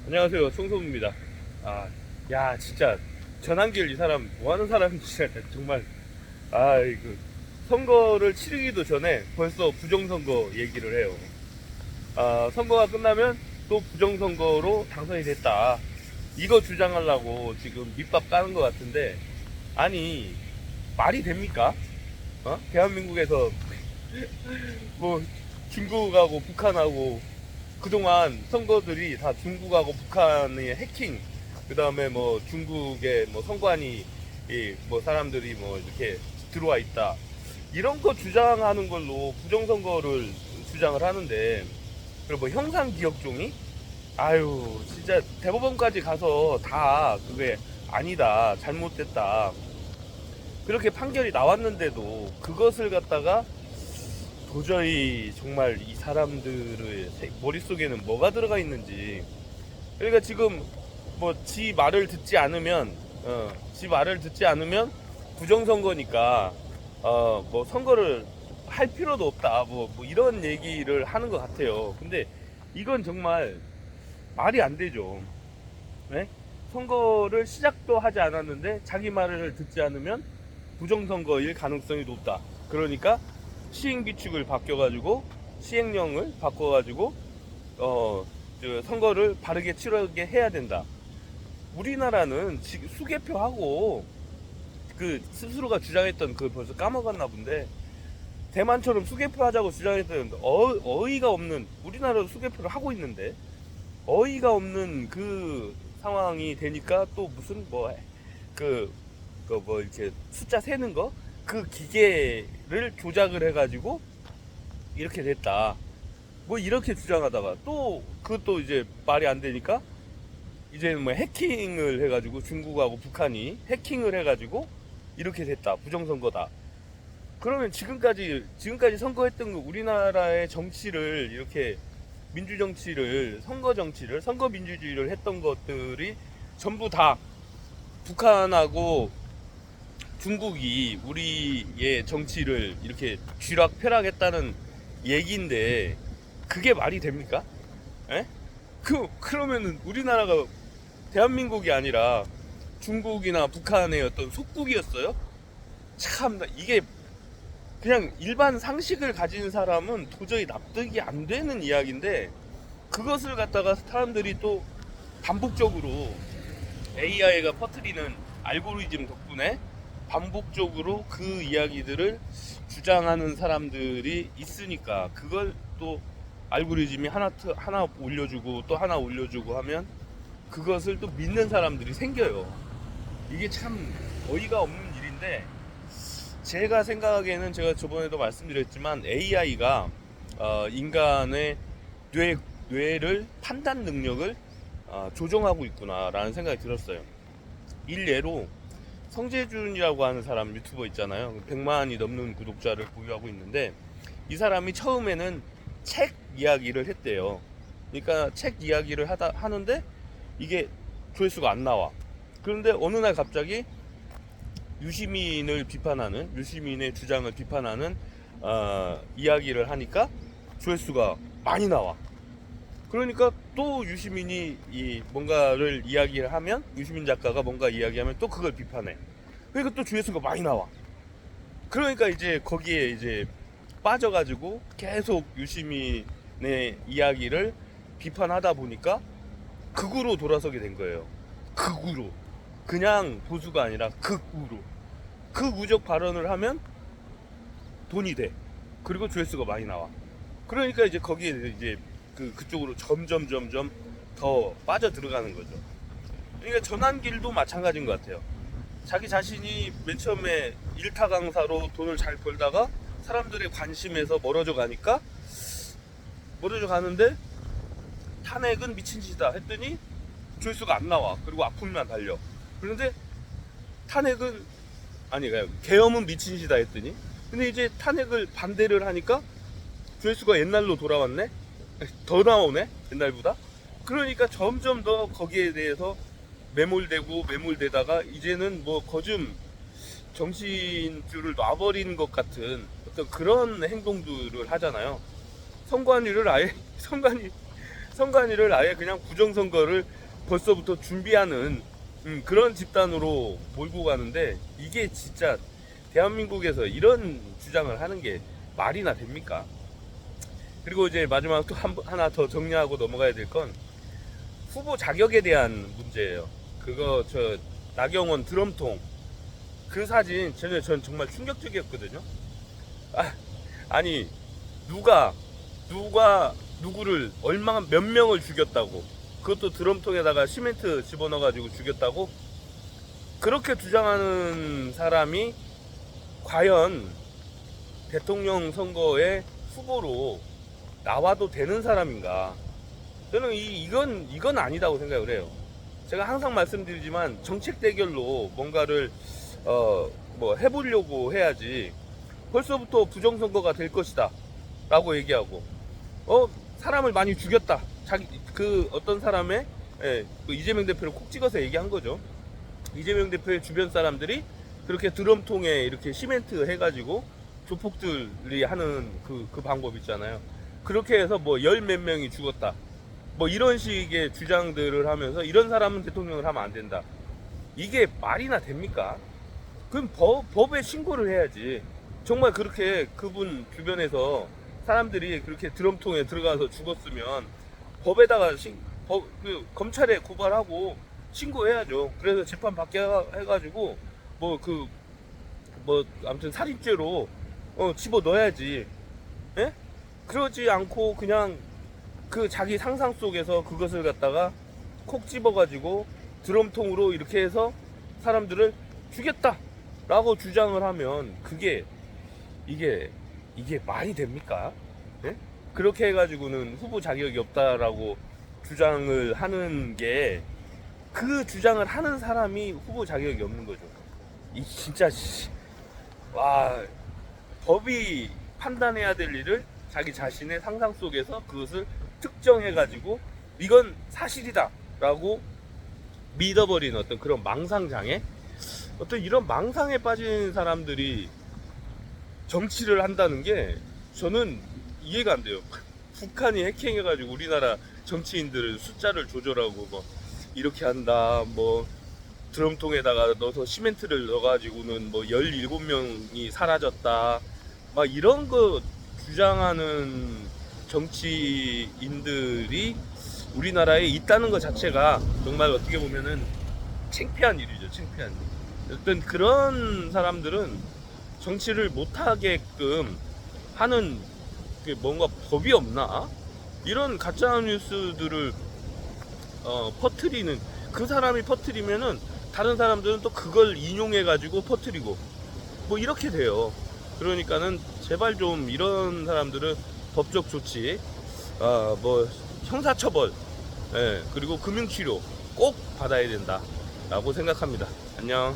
안녕하세요, 송소입니다. 야, 진짜 전한길 이 사람 뭐 하는 사람인지 진짜 정말. 이거 선거를 치르기도 전에 벌써 부정선거 얘기를 해요. 선거가 끝나면 또 부정선거로 당선이 됐다. 이거 주장하려고 지금 밑밥 까는 것 같은데, 아니, 말이 됩니까? 대한민국에서 뭐 중국하고 북한하고 그동안 선거들이 다 중국하고 북한의 해킹, 그 다음에 뭐 중국의 뭐 선관위, 뭐 사람들이 뭐 이렇게 들어와 있다. 이런 거 주장하는 걸로 부정선거를 주장을 하는데, 그리고 뭐 형사기억종이? 아유, 진짜 대법원까지 가서 다 그게 아니다, 잘못됐다. 그렇게 판결이 나왔는데도 그것을 갖다가 도저히 정말 이 사람들의 머릿속에는 뭐가 들어가 있는지. 그러니까 지금 뭐 지 말을 듣지 않으면 지 말을 듣지 않으면 부정선거니까 뭐 선거를 할 필요도 없다, 뭐 이런 얘기를 하는 것 같아요. 근데 이건 정말 말이 안 되죠. 네? 선거를 시작도 하지 않았는데 자기 말을 듣지 않으면 부정선거일 가능성이 높다. 그러니까 시행규칙을 바뀌어가지고 시행령을 바꿔가지고 선거를 바르게 치르게 해야 된다. 우리나라는 지금 수개표하고 그 스스로가 주장했던 그 벌써 까먹었나 본데, 대만처럼 수개표 하자고 주장했던 어이가 없는, 우리나라도 수개표를 하고 있는데 어이가 없는 그 상황이 되니까 또 무슨 뭐 이렇게 숫자 세는 거, 그 기계를 조작을 해가지고 이렇게 됐다. 뭐 이렇게 주장하다가 또 그것도 이제 말이 안 되니까 이제는 뭐 해킹을 해가지고 중국하고 북한이 해킹을 해가지고 이렇게 됐다, 부정선거다. 그러면 지금까지 선거했던 거, 우리나라의 정치를 이렇게 민주정치를, 선거정치를, 선거민주주의를 했던 것들이 전부 다 북한하고 중국이 우리의 정치를 이렇게 쥐락펴락했다는 얘기인데, 그게 말이 됩니까? 에? 그러면은 우리나라가 대한민국이 아니라 중국이나 북한의 어떤 속국이었어요? 참, 이게 그냥 일반 상식을 가진 사람은 도저히 납득이 안 되는 이야기인데, 그것을 갖다가 사람들이 또 반복적으로 AI가 퍼뜨리는 알고리즘 덕분에 반복적으로 그 이야기들을 주장하는 사람들이 있으니까, 그걸 또 알고리즘이 하나 올려주고 또 하나 올려주고 하면 그것을 또 믿는 사람들이 생겨요. 이게 참 어이가 없는 일인데, 제가 생각하기에는, 제가 저번에도 말씀드렸지만 AI가 인간의 뇌를 판단 능력을 조정하고 있구나라는 생각이 들었어요. 일례로 성재준이라고 하는 사람, 유튜버 있잖아요. 100만이 넘는 구독자를 보유하고 있는데, 이 사람이 처음에는 책 이야기를 했대요. 그러니까 책 이야기를 하는데 이게 조회수가 안 나와. 그런데 어느 날 갑자기 유시민의 주장을 비판하는 이야기를 하니까 조회수가 많이 나와. 그러니까 또 유시민이 뭔가를 이야기를 하면, 유시민 작가가 뭔가 이야기하면 또 그걸 비판해. 그러니까 또 조회수가 많이 나와. 그러니까 이제 거기에 이제 빠져가지고 계속 유시민의 이야기를 비판하다 보니까 극우로 돌아서게 된 거예요. 극우로. 그냥 보수가 아니라 극우로. 극우적 발언을 하면 돈이 돼. 그리고 조회수가 많이 나와. 그러니까 이제 거기에 이제 그쪽으로 점점 더 빠져 들어가는 거죠. 그러니까 전환길도 마찬가지인 것 같아요. 자기 자신이 맨 처음에 일타 강사로 돈을 잘 벌다가 사람들의 관심에서 멀어져 가는데, 탄핵은 미친 짓이다 했더니 조회수가 안 나와. 그리고 악플만 달려. 그런데 탄핵을 아니 계엄은 미친 짓이다 했더니, 근데 이제 탄핵을 반대를 하니까 조회수가 옛날로 돌아왔네. 더 나오네, 옛날보다. 그러니까 점점 더 거기에 대해서 매몰되다가 이제는 뭐 거즘 정신줄을 놔버리는 것 같은 어떤 그런 행동들을 하잖아요. 선관위를 아예 선관위 선관위를 아예 그냥 부정선거를 벌써부터 준비하는 그런 집단으로 몰고 가는데, 이게 진짜 대한민국에서 이런 주장을 하는 게 말이나 됩니까? 그리고 이제 마지막 또 하나 더 정리하고 넘어가야 될 건 후보 자격에 대한 문제예요. 그거 나경원 드럼통 그 사진 전 정말 충격적이었거든요. 아니 누가 누구를 몇 명을 죽였다고, 그것도 드럼통에다가 시멘트 집어넣어 가지고 죽였다고 그렇게 주장하는 사람이 과연 대통령 선거의 후보로 나와도 되는 사람인가? 저는 이건 아니다고 생각을 해요. 제가 항상 말씀드리지만 정책 대결로 뭔가를 뭐 해보려고 해야지 벌써부터 부정선거가 될 것이다 라고 얘기하고 사람을 많이 죽였다, 어떤 사람의 그 이재명 대표를 콕 찍어서 얘기한 거죠. 이재명 대표의 주변 사람들이 그렇게 드럼통에 이렇게 시멘트 해가지고 조폭들이 하는 그 방법 있잖아요. 그렇게 해서 뭐 열 몇 명이 죽었다, 뭐 이런 식의 주장들을 하면서 이런 사람은 대통령을 하면 안 된다. 이게 말이나 됩니까? 그럼 법에 신고를 해야지. 정말 그렇게 그분 주변에서 사람들이 그렇게 드럼통에 들어가서 죽었으면 법에다가 검찰에 고발하고 신고해야죠. 그래서 재판 받게 해가지고 아무튼 살인죄로 집어 넣어야지. 예? 그러지 않고 그냥 그 자기 상상 속에서 그것을 갖다가 콕 집어가지고 드럼통으로 이렇게 해서 사람들을 죽였다라고 주장을 하면 이게 말이 됩니까? 예? 그렇게 해가지고는 후보 자격이 없다라고 주장을 하는 게, 그 주장을 하는 사람이 후보 자격이 없는 거죠. 진짜 법이 판단해야 될 일을 자기 자신의 상상 속에서 그것을 특정해가지고 이건 사실이다 라고 믿어버린 어떤 그런 망상장애, 어떤 이런 망상에 빠진 사람들이 정치를 한다는 게 저는 이해가 안 돼요. 북한이 해킹해가지고 우리나라 정치인들 숫자를 조절하고 뭐 이렇게 한다, 뭐 드럼통에다가 넣어서 시멘트를 넣어가지고는 뭐 17명이 사라졌다, 막 이런 거 주장하는 정치인들이 우리나라에 있다는 것 자체가 정말 어떻게 보면은 창피한 일이죠. 창피한 일. 어떤 그런 사람들은 정치를 못하게끔 하는 게 뭔가 법이 없나? 이런 가짜 뉴스들을 퍼뜨리는, 그 사람이 퍼뜨리면은 다른 사람들은 또 그걸 인용해 가지고 퍼뜨리고 뭐 이렇게 돼요. 그러니까는 제발 좀 이런 사람들은 법적 조치, 뭐 형사처벌, 그리고 금융치료 꼭 받아야 된다라고 생각합니다. 안녕.